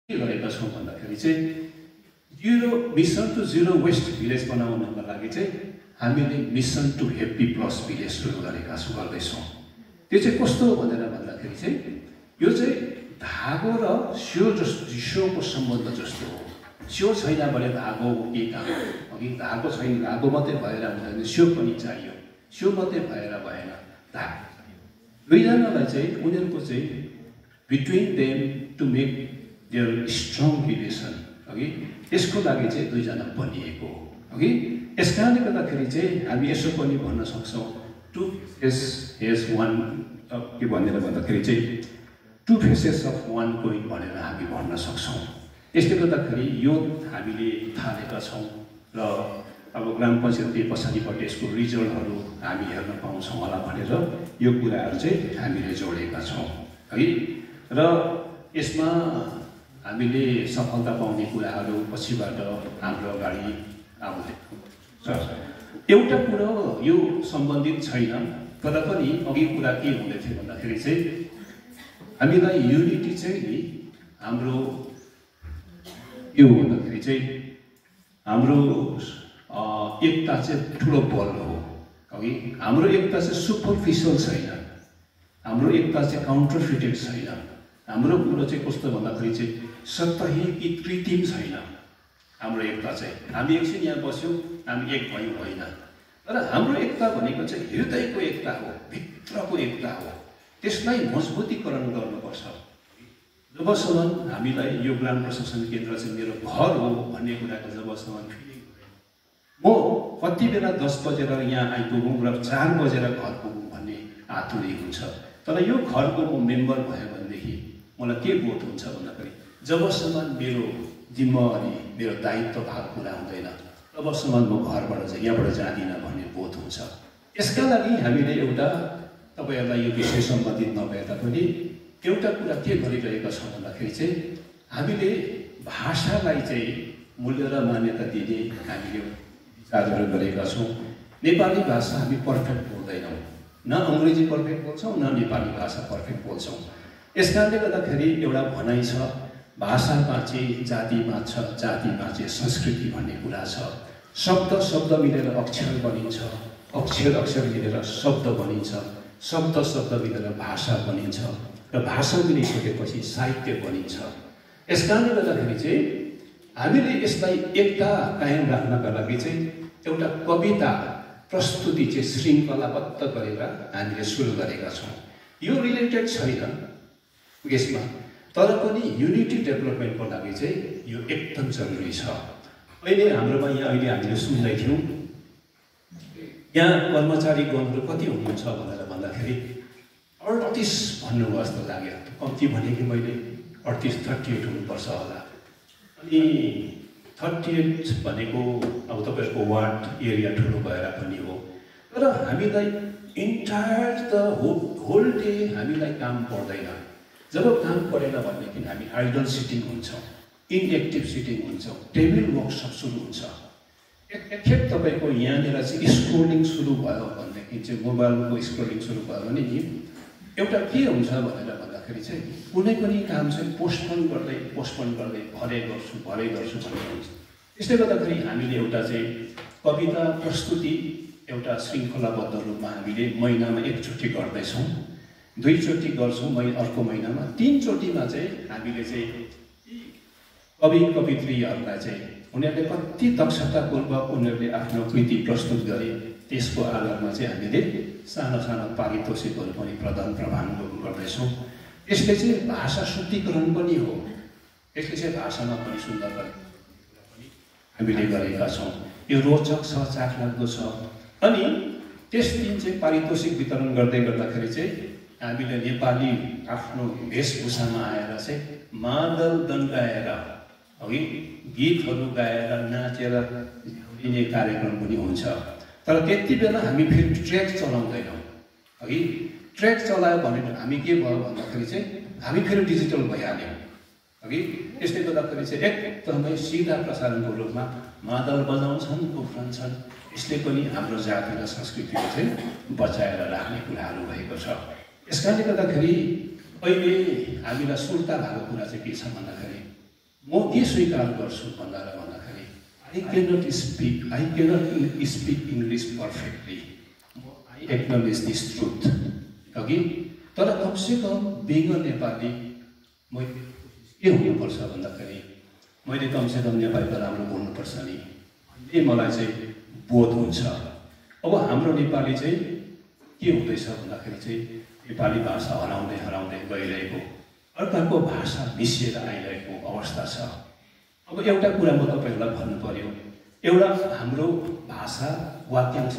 के गरेका छौँ भन्दाखेरि चाहिँ mission to zero waste village बनाउनको लागि चाहिँ हामीले mission to happy plus village सुरु गर्दैछौँ। त्यो चाहिँ कस्तो हो भनेर भन्दाखेरि चाहिँ यो चाहिँ धागो र सियोको सम्बन्ध जस्तो हो। सियो छैन भने धागो के काम हो कि धागो छैन, धागो मात्रै भएर हुँदैन, सियो पनि चाहियो। सियो मात्रै भएर भएन, धागो दुईजनालाई चाहिँ उनीहरूको चाहिँ between them to make their strong relation अघि यसको लागि चाहिँ दुईजना बनिएको हो अघि। यस कारणले गर्दाखेरि चाहिँ हामी यसो पनि भन्न सक्छौँ टु फेस वान के भनेर भन्दाखेरि चाहिँ two faces of one coin भनेर हामी भन्न सक्छौँ। यसले गर्दाखेरि यो हामीले थालेका छौँ र अब ग्राम पञ्चायतले पछाडिबाट यसको रिजल्टहरू हामी हेर्न पाउँछौँ होला भनेर यो कुराहरू चाहिँ हामीले जोडेका छौँ है। र यसमा हामीले सफलता पाउने कुराहरू पछिबाट हाम्रो अगाडि आउँछ। एउटा कुरो यो सम्बन्धित छैन, तर पनि अघि कुरा के हुँदै थियो भन्दाखेरि चाहिँ हामीलाई युनिटी चाहिँ नि हाम्रो के हो भन्दाखेरि चाहिँ हाम्रो एकता चाहिँ ठुलो बल हो अघि। हाम्रो एकता चाहिँ सुपरफिसियल छैन, हाम्रो एकता चाहिँ काउन्टरफिटेड छैन। हाम्रो कुरो चाहिँ कस्तो भन्दाखेरि चाहिँ सतही कि कृत्रिम छैन हाम्रो एकता चाहिँ। हामी एकछिन यहाँ बस्यौँ, हामी एक भयौँ होइन, तर हाम्रो एकता भनेको चाहिँ हृदयको एकता हो, भित्रको एकता हो। त्यसलाई मजबुतीकरण गर्नुपर्छ। जबसम्म हामीलाई यो ग्राम प्रशासन केन्द्र चाहिँ मेरो घर हो भन्ने कुराको जबसम्म फिलिङ म कति बेला 10 बजेर यहाँ आइपुगौँ र 4 बजेर घर पुगौँ भन्ने आतुरी हुन्छ। तर यो घरको म मेम्बर भयो भनेदेखि मलाई के बोध हुन्छ भन्दाखेरि जबसम्म मेरो जिम्मेवारी मेरो दायित्व भाग पुरा हुँदैन तबसम्म म घरबाट चाहिँ यहाँबाट जाँदिनँ भन्ने बोध हुन्छ। यसका लागि हामीले एउटा तपाईँहरूलाई यो विषय सम्बन्धित नभए तापनि एउटा कुरा के गरिरहेका छौँ भन्दाखेरि चाहिँ हामीले भाषालाई चाहिँ मूल्य र मान्यता दिने हामीले विचारहरू गरेका छौँ। नेपाली भाषा हामी पर्फेक्ट बोल्दैनौँ, न अङ्ग्रेजी पर्फेक्ट बोल्छौँ न नेपाली भाषा पर्फेक्ट बोल्छौँ। यस कारणले गर्दाखेरि एउटा भनाइ छ भाषा बाँचे जाति बाँच्छ, जाति बाँचे संस्कृति भन्ने कुरा छ। शब्द मिलेर अक्षर बनिन्छ, अक्षर मिलेर शब्द बनिन्छ, शब्द मिलेर भाषा बनिन्छ र भाषा मिलिसकेपछि साहित्य बनिन्छ। यस कारणले गर्दाखेरि चाहिँ हामीले यसलाई एकता कायम राख्नका लागि चाहिँ एउटा कविता प्रस्तुति चाहिँ श्रृङ्खलाबद्ध गरेर हामीले सुरु गरेका छौँ। यो रिलेटेड छैन यसमा, तर पनि युनिटी डेभलपमेन्टको लागि चाहिँ यो एकदम जरुरी छ। अहिले हाम्रोमा यहाँ अहिले हामीले सुन्दै थियौँ यहाँ कर्मचारी गणहरू कति हुनुहुन्छ भनेर भन्दाखेरि 38 भन्नुभयो जस्तो लाग्यो। कम्ती भने कि मैले 38 हुनुपर्छ होला। अनि 38 भनेको अब तपाईँहरूको वार्ड एरिया ठुलो भएर पनि हो, तर हामीलाई इन्टायर द होल डे हामीलाई काम पर्दैन। जब काम परेन भनेदेखि हामी आइडल सिटिङ हुन्छौँ, इनएक्टिभ सिटिङ हुन्छौँ, टेबल वर्कसप सुरु हुन्छ। एकखेप तपाईँको यहाँनिर चाहिँ स्क्रोलिङ सुरु भयो भनेदेखि चाहिँ मोबाइलको स्क्रोलिङ सुरु भयो भने नि एउटा के हुन्छ भनेर भन्दाखेरि चाहिँ कुनै पनि काम चाहिँ पोस्टपोन गर्दै भरे गर्छु भन्ने हुन्छ। त्यसले गर्दाखेरि हामीले एउटा चाहिँ कविता प्रस्तुति एउटा श्रृङ्खलाबद्ध रूपमा हामीले महिनामा एकचोटि गर्दैछौँ, 2 चोटि गर्छौँ अर्को महिनामा, 3 चोटिमा चाहिँ हामीले चाहिँ कवियत्रीहरूलाई चाहिँ उनीहरूले कति दक्षतापूर्वक उनीहरूले आफ्नो कृति प्रस्तुत गरे त्यसको आधारमा चाहिँ हामीले सानो सानो पारितोषिकहरू पनि प्रदान गर्दैछौँ। यसले चाहिँ भाषा शुद्धिकरण पनि हो, यसले चाहिँ भाषामा पनि सुन्दरता हामीले गरेका छौँ। यो रोचक छ, चाखलाग्दो छ। अनि त्यस दिन चाहिँ पारितोषिक वितरण गर्दै गर्दाखेरि चाहिँ हामीले नेपाली आफ्नो वेशभूषामा आएर चाहिँ मादल दङ्गाएर अघि गीतहरू गाएर नाचेर लिने कार्यक्रम पनि हुन्छ। तर त्यति बेला हामी फेरि ट्र्याक चलाउँदैनौँ। अघि ट्र्याक चलायो भने हामी के भयो भन्दाखेरि चाहिँ हामी फेरि डिजिटल भइहाल्यौँ। अघि त्यसले गर्दाखेरि चाहिँ एकदमै सिधा प्रसारणको रूपमा मादल बजाउँछन्, उफ्रन्छन्। यसले पनि हाम्रो जाति र संस्कृतिलाई चाहिँ बचाएर राख्ने कुराहरू भएको छ। यस कारणले गर्दाखेरि अहिले हामीलाई सुर्ता भएको कुरा चाहिँ के छ भन्दाखेरि म के स्वीकार गर्छु भन्दाखेरि I cannot speak English perfectly. I acknowledge this truth. Okay? तर कमसेकम being a नेपाली मैले के हुनुपर्छ भन्दाखेरि मैले कमसेकम नेपाली त राम्रो बोल्नुपर्छ नि भन्ने मलाई चाहिँ बोध हुन्छ। अब हाम्रो नेपाली चाहिँ के हुँदैछ भन्दाखेरि चाहिँ नेपाली भाषा हराउँदै गइरहेको अर्काको भाषा मिसिएर आइरहेको अवस्था छ। अब एउटा कुरा म तपाईहरुलाई भन्नु पर्यो, एउटा हाम्रो भाषा वाक्यांश